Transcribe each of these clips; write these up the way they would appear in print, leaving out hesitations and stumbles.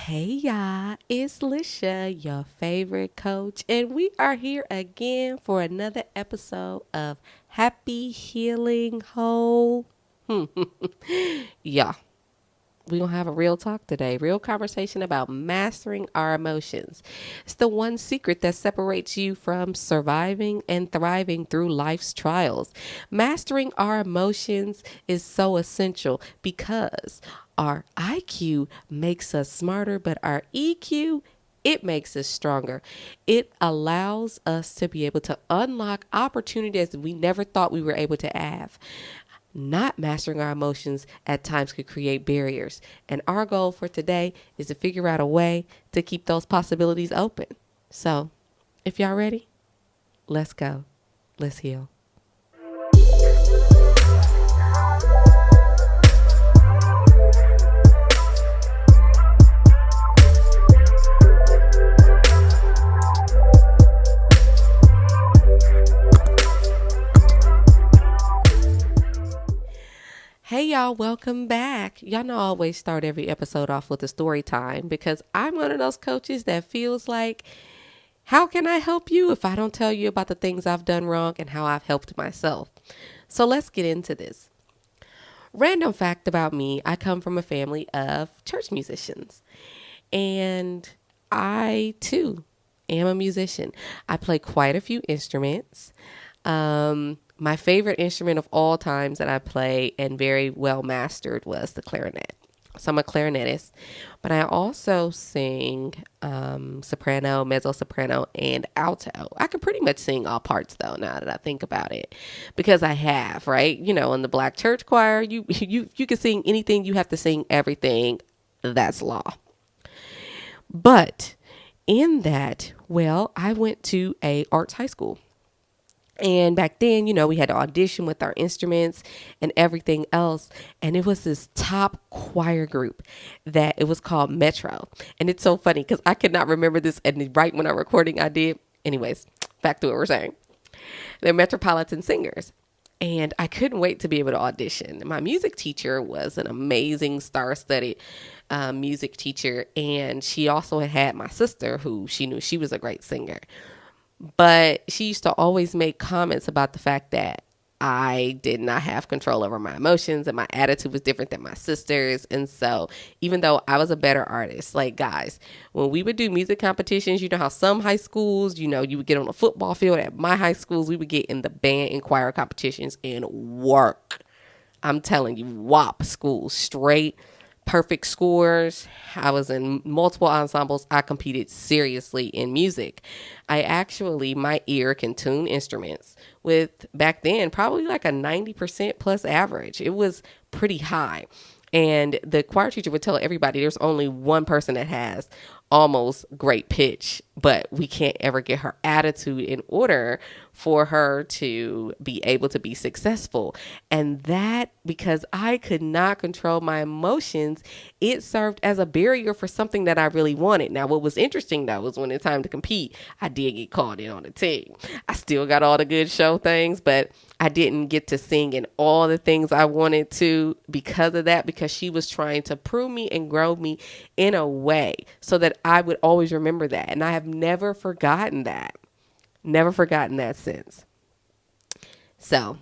Hey y'all, it's Lisha, your favorite coach, and we are here again for another episode of Happy Healing Whole. Yeah, we're going to have a real talk today, real conversation about mastering our emotions. It's the one secret that separates you from surviving and thriving through life's trials. Mastering our emotions is so essential because our IQ makes us smarter, but our EQ it makes us stronger. It allows us to be able to unlock opportunities we never thought we were able to have. Not mastering our emotions at times could create barriers. And our goal for today is to figure out a way to keep those possibilities open. So, if y'all ready, let's go. Let's heal. Hey y'all, welcome back. Y'all know I always start every episode off with a story time because I'm one of those coaches that feels like, how can I help you if I don't tell you about the things I've done wrong and how I've helped myself? So let's get into this. Random fact about me, I come from a family of church musicians. And I too am a musician. I play quite a few instruments. My favorite instrument of all times that I play and very well mastered was the clarinet. So I'm a clarinetist, but I also sing soprano, mezzo soprano, and alto. I can pretty much sing all parts though, now that I think about it, because I have, right? You know, in the black church choir, you can sing anything. You have to sing everything. That's law. But in that, well, I went to a arts high school. And back then, you know, we had to audition with our instruments and everything else. And it was this top choir group that it was called Metro. And it's so funny because I could not remember this. And right when I'm recording, I did. Anyways, back to what we're saying. They're Metropolitan Singers. And I couldn't wait to be able to audition. My music teacher was an amazing star-studded music teacher. And she also had my sister who she knew she was a great singer. But she used to always make comments about the fact that I did not have control over my emotions and my attitude was different than my sister's. And so even though I was a better artist, like guys, when we would do music competitions, you know how some high schools, you know, you would get on a football field. At my high schools, we would get in the band and choir competitions and work. I'm telling you, WAP schools, straight perfect scores. I was in multiple ensembles. I competed seriously in music. My ear can tune instruments with back then probably like a 90% plus average. It was pretty high. And the choir teacher would tell everybody there's only one person that has almost great pitch, but we can't ever get her attitude in order for her to be able to be successful. And that, because I could not control my emotions, it served as a barrier for something that I really wanted. Now, what was interesting though was when it's time to compete, I did get called in on the team. I still got all the good show things, but I didn't get to sing in all the things I wanted to because of that, because she was trying to prune me and grow me in a way so that I would always remember that. And I have never forgotten that. Never forgotten that since. So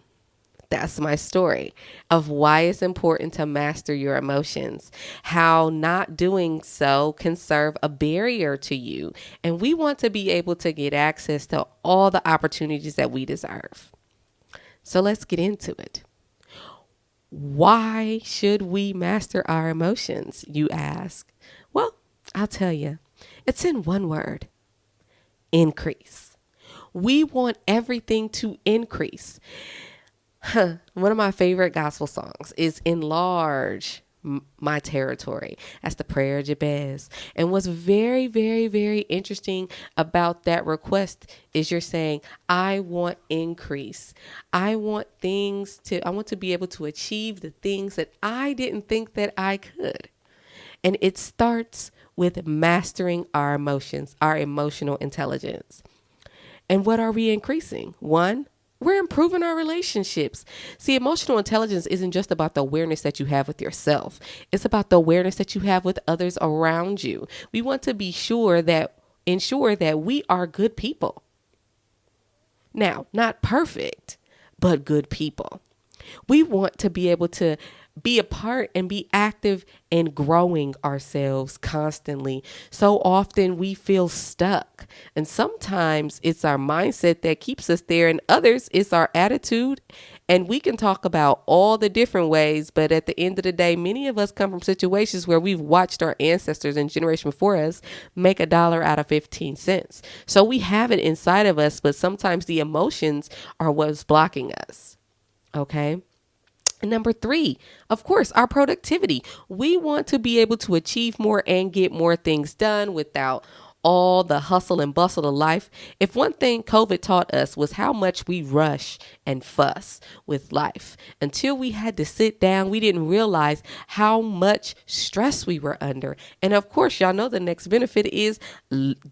that's my story of why it's important to master your emotions, how not doing so can serve a barrier to you. And we want to be able to get access to all the opportunities that we deserve. So let's get into it. Why should we master our emotions, you ask? Well, I'll tell you. It's in one word: increase. We want everything to increase. One of my favorite gospel songs is Enlarge My Territory. That's the prayer of Jabez. And what's very, very, very interesting about that request is you're saying, I want increase. I want to be able to achieve the things that I didn't think that I could. And it starts with mastering our emotions, our emotional intelligence. And what are we increasing? One, we're improving our relationships. See, emotional intelligence isn't just about the awareness that you have with yourself. It's about the awareness that you have with others around you. We want to be ensure that we are good people. Now, not perfect, but good people. We want to be able to be a part and be active in growing ourselves constantly. So often we feel stuck. And sometimes it's our mindset that keeps us there, and others it's our attitude. And we can talk about all the different ways, but at the end of the day, many of us come from situations where we've watched our ancestors and generation before us make $1 out of 15 cents. So we have it inside of us, but sometimes the emotions are what's blocking us. Okay. And number 3, of course, our productivity. We want to be able to achieve more and get more things done without all the hustle and bustle of life. If one thing COVID taught us was how much we rush and fuss with life. Until we had to sit down, we didn't realize how much stress we were under. And of course, y'all know the next benefit is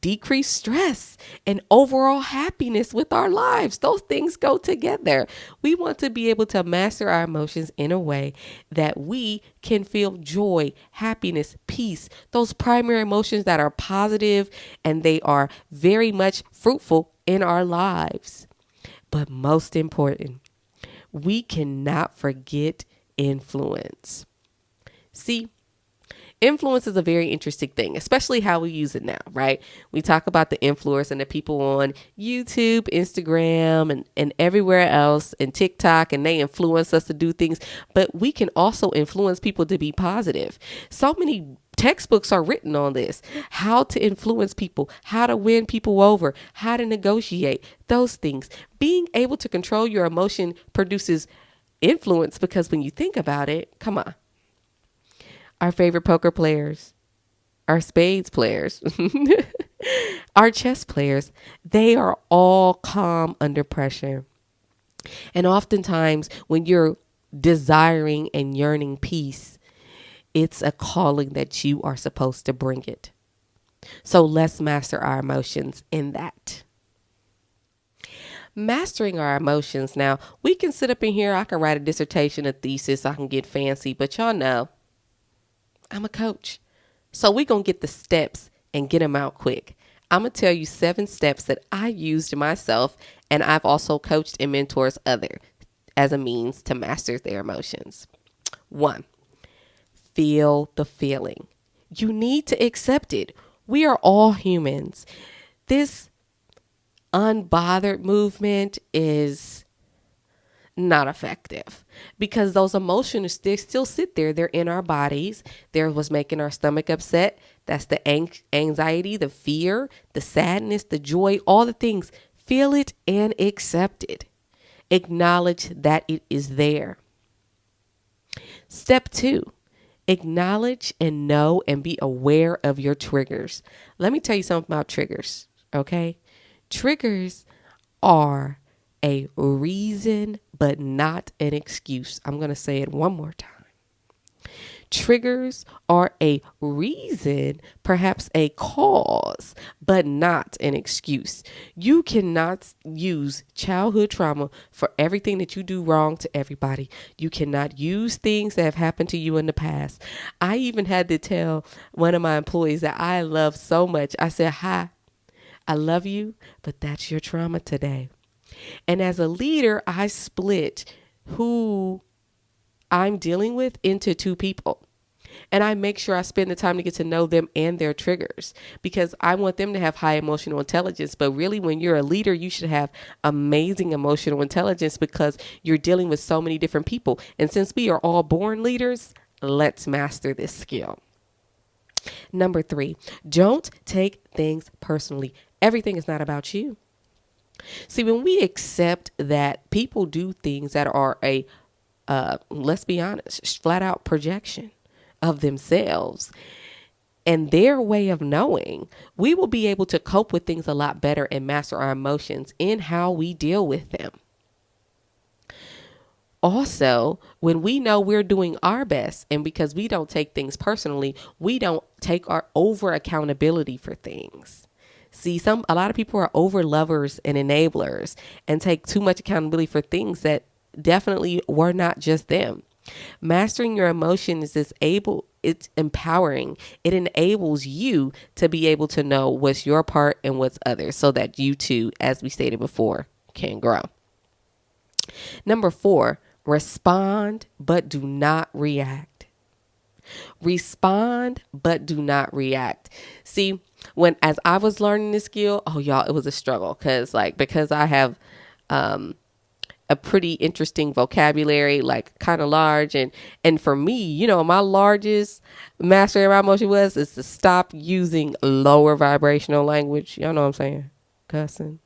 decreased stress and overall happiness with our lives. Those things go together. We want to be able to master our emotions in a way that we can feel joy, happiness, peace, those primary emotions that are positive and they are very much fruitful in our lives. But most important, we cannot forget influence. See, influence is a very interesting thing, especially how we use it now, right? We talk about the influence and the people on YouTube, Instagram, and everywhere else, and TikTok, and they influence us to do things. But we can also influence people to be positive. So many textbooks are written on this, how to influence people, how to win people over, how to negotiate, those things. Being able to control your emotion produces influence because when you think about it, come on. Our favorite poker players, our spades players, our chess players, they are all calm under pressure. And oftentimes when you're desiring and yearning peace, it's a calling that you are supposed to bring it. So let's master our emotions in that. Mastering our emotions. Now, we can sit up in here. I can write a dissertation, a thesis. I can get fancy, but y'all know I'm a coach. So we're going to get the steps and get them out quick. I'm going to tell you 7 steps that I used myself, and I've also coached and mentors others as a means to master their emotions. 1, feel the feeling. You need to accept it. We are all humans. This unbothered movement is not effective because those emotions, they still sit there. They're in our bodies. They're what's making our stomach upset. That's the anxiety, the fear, the sadness, the joy, all the things. Feel it and accept it. Acknowledge that it is there. Step 2, acknowledge and know and be aware of your triggers. Let me tell you something about triggers, okay? Triggers are a reason, but not an excuse. I'm going to say it one more time. Triggers are a reason, perhaps a cause, but not an excuse. You cannot use childhood trauma for everything that you do wrong to everybody. You cannot use things that have happened to you in the past. I even had to tell one of my employees that I love so much. I said, hi, I love you, but that's your trauma today. And as a leader, I split who I'm dealing with into 2 people. And I make sure I spend the time to get to know them and their triggers because I want them to have high emotional intelligence. But really, when you're a leader, you should have amazing emotional intelligence because you're dealing with so many different people. And since we are all born leaders, let's master this skill. Number 3, don't take things personally. Everything is not about you. See, when we accept that people do things that are let's be honest, flat out projection of themselves and their way of knowing, we will be able to cope with things a lot better and master our emotions in how we deal with them. Also, when we know we're doing our best and because we don't take things personally, we don't take our over accountability for things. See, a lot of people are over lovers and enablers and take too much accountability for things that definitely were not just them. Mastering your emotions it's empowering. It enables you to be able to know what's your part and what's others so that you too, as we stated before, can grow. Number 4, respond but do not react. Respond but do not react. See, as I was learning this skill, oh y'all, it was a struggle because I have a pretty interesting vocabulary, like kind of large. And for me, my largest mastery of my emotion is to stop using lower vibrational language. Y'all know what I'm saying? Cussing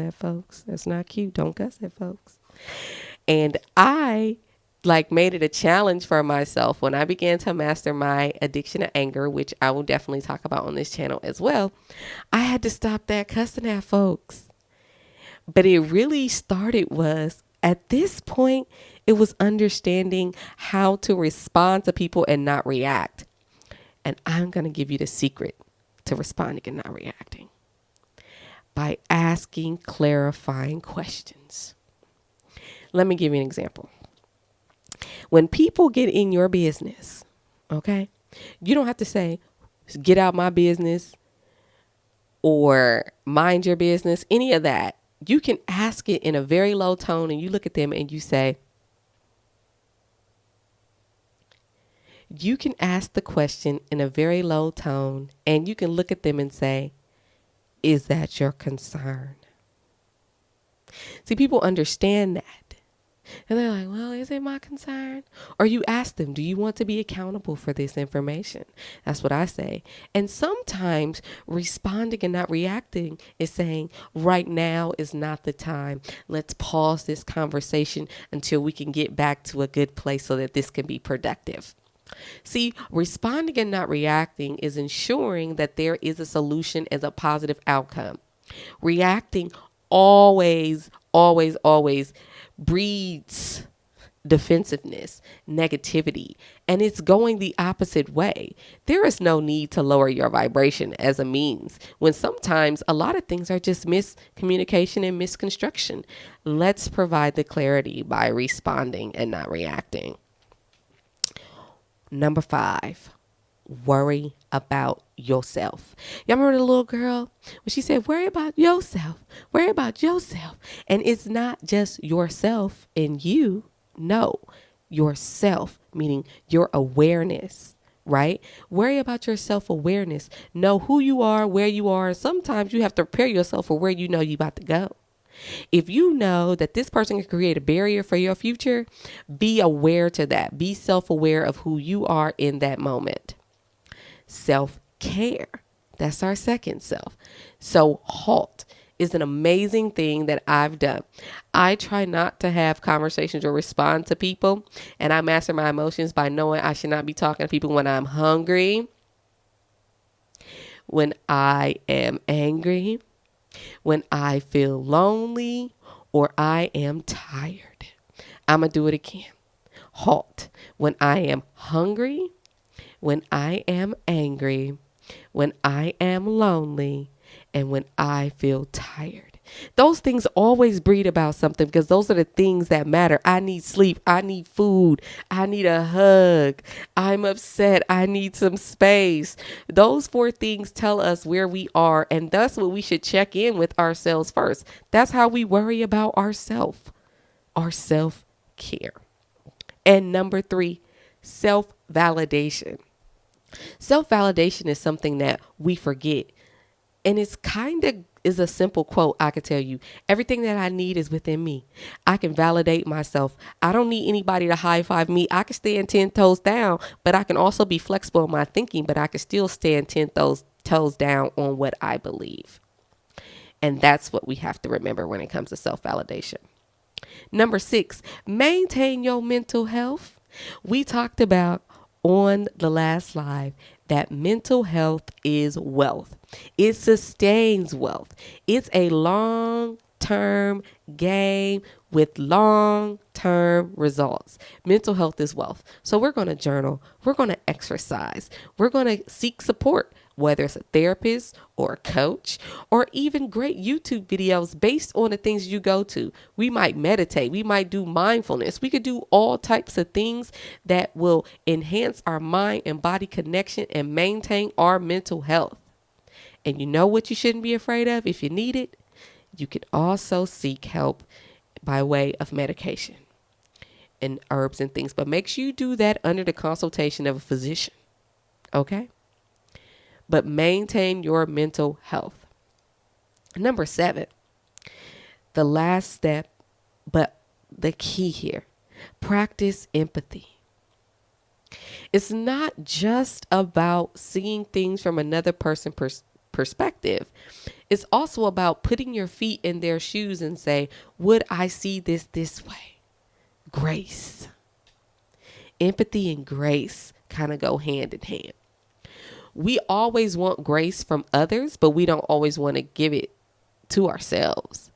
at folks. That's not cute. Don't cuss at folks. And I made it a challenge for myself when I began to master my addiction to anger, which I will definitely talk about on this channel as well. I had to stop that cussing at folks. But it really started was at this point, it was understanding how to respond to people and not react. And I'm going to give you the secret to responding and not reacting by asking clarifying questions. Let me give you an example. When people get in your business, okay, you don't have to say, get out my business or mind your business, any of that. You can ask it in a very low tone and you look at them and you say, you can ask the question in a very low tone and you can look at them and say, is that your concern? See, people understand that. And they're like, well, is it my concern? Or you ask them, do you want to be accountable for this information? That's what I say. And sometimes responding and not reacting is saying, right now is not the time. Let's pause this conversation until we can get back to a good place so that this can be productive. See, responding and not reacting is ensuring that there is a solution as a positive outcome. Reacting always breeds defensiveness, negativity, and it's going the opposite way. There is no need to lower your vibration as a means when sometimes a lot of things are just miscommunication and misconstruction. Let's provide the clarity by responding and not reacting. Number 5, worry about yourself. Y'all remember the little girl when she said, worry about yourself, worry about yourself. And it's not just yourself and you. No, yourself, meaning your awareness, right? Worry about your self-awareness. Know who you are, where you are. Sometimes you have to prepare yourself for where you know you're about to go. If you know that this person can create a barrier for your future, be aware to that. Be self-aware of who you are in that moment. Self-care. That's our second self. So halt is an amazing thing that I've done. I try not to have conversations or respond to people, and I master my emotions by knowing I should not be talking to people when I'm hungry, when I am angry, when I feel lonely, or I am tired. I'm going to do it again. Halt. When I am hungry, when I am angry, when I am lonely, and when I feel tired. Those things always breed about something because those are the things that matter. I need sleep. I need food. I need a hug. I'm upset. I need some space. Those 4 things tell us where we are, and that's what we should check in with ourselves first. That's how we worry about ourselves, our self-care. And number 3, self-validation. Self-validation is something that we forget. And it's is a simple quote. I could tell you everything that I need is within me. I can validate myself. I don't need anybody to high five me. I can stand 10 toes down, but I can also be flexible in my thinking, but I can still stand 10 toes down on what I believe. And that's what we have to remember when it comes to self-validation. Number 6, maintain your mental health. We talked about on the last live that mental health is wealth. It sustains wealth. It's a long-term game with long-term results. Mental health is wealth. So we're going to journal. We're going to exercise. We're going to seek support. whether it's a therapist or a coach, or even great YouTube videos based on the things you go to. We might meditate, we might do mindfulness, we could do all types of things that will enhance our mind and body connection and maintain our mental health. And you know what you shouldn't be afraid of if you need it? You can also seek help by way of medication and herbs and things, but make sure you do that under the consultation of a physician. Okay? But maintain your mental health. Number 7, the last step, but the key here, practice empathy. It's not just about seeing things from another person's perspective. It's also about putting your feet in their shoes and say, would I see this way? Grace. Empathy and grace kind of go hand in hand. We always want grace from others, but we don't always want to give it to ourselves.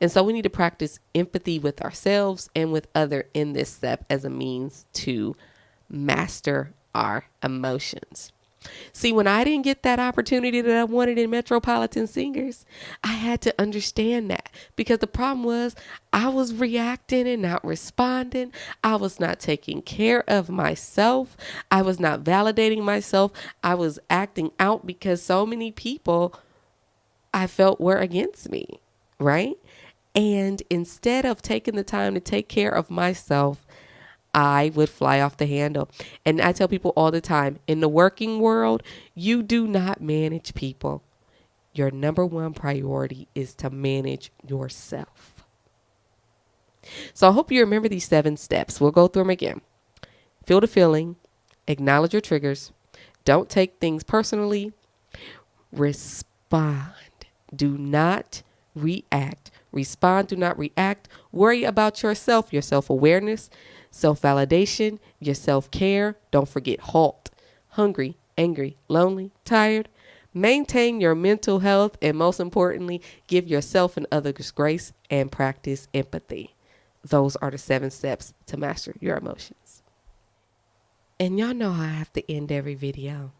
And so we need to practice empathy with ourselves and with others in this step as a means to master our emotions. See, when I didn't get that opportunity that I wanted in Metropolitan Singers, I had to understand that, because the problem was I was reacting and not responding. I was not taking care of myself. I was not validating myself. I was acting out because so many people I felt were against me, right? And instead of taking the time to take care of myself, I would fly off the handle. And I tell people all the time, in the working world, you do not manage people. Your number one priority is to manage yourself. So I hope you remember these 7 steps. We'll go through them again. Feel the feeling. Acknowledge your triggers. Don't take things personally. Respond. Do not react. Respond, do not react. Worry about yourself, your self-awareness, self-validation, your self-care. Don't forget HALT. Hungry, angry, lonely, tired. Maintain your mental health, and most importantly, give yourself and others grace and practice empathy. Those are the 7 steps to master your emotions. And y'all know how I have to end every video.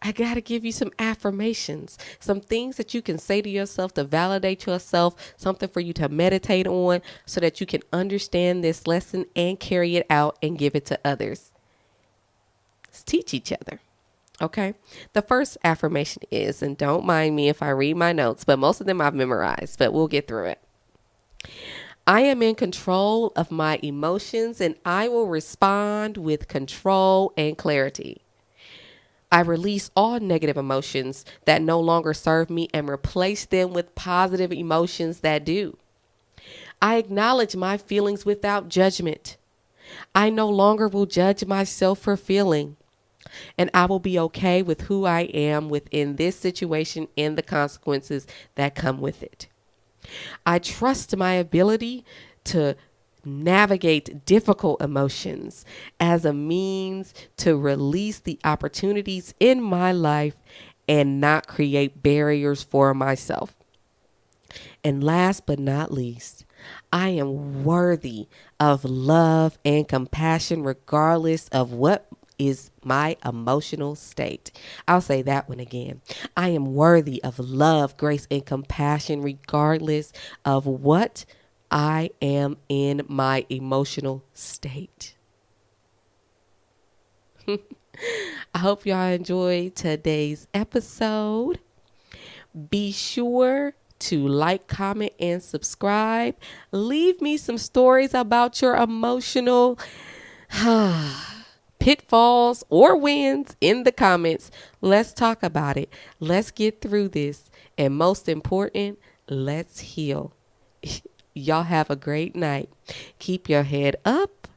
I got to give you some affirmations, some things that you can say to yourself to validate yourself, something for you to meditate on so that you can understand this lesson and carry it out and give it to others. Let's teach each other. Okay. The first affirmation is, and don't mind me if I read my notes, but most of them I've memorized, but we'll get through it. I am in control of my emotions and I will respond with control and clarity. I release all negative emotions that no longer serve me and replace them with positive emotions that do. I acknowledge my feelings without judgment. I no longer will judge myself for feeling, and I will be okay with who I am within this situation and the consequences that come with it. I trust my ability to navigate difficult emotions as a means to release the opportunities in my life and not create barriers for myself. And last but not least, I am worthy of love and compassion regardless of what is my emotional state. I'll say that one again. I am worthy of love, grace, and compassion regardless of what I am in my emotional state. I hope y'all enjoyed today's episode. Be sure to like, comment, and subscribe. Leave me some stories about your emotional pitfalls or wins in the comments. Let's talk about it. Let's get through this. And most important, let's heal. Y'all have a great night. Keep your head up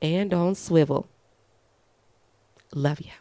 and on swivel. Love ya.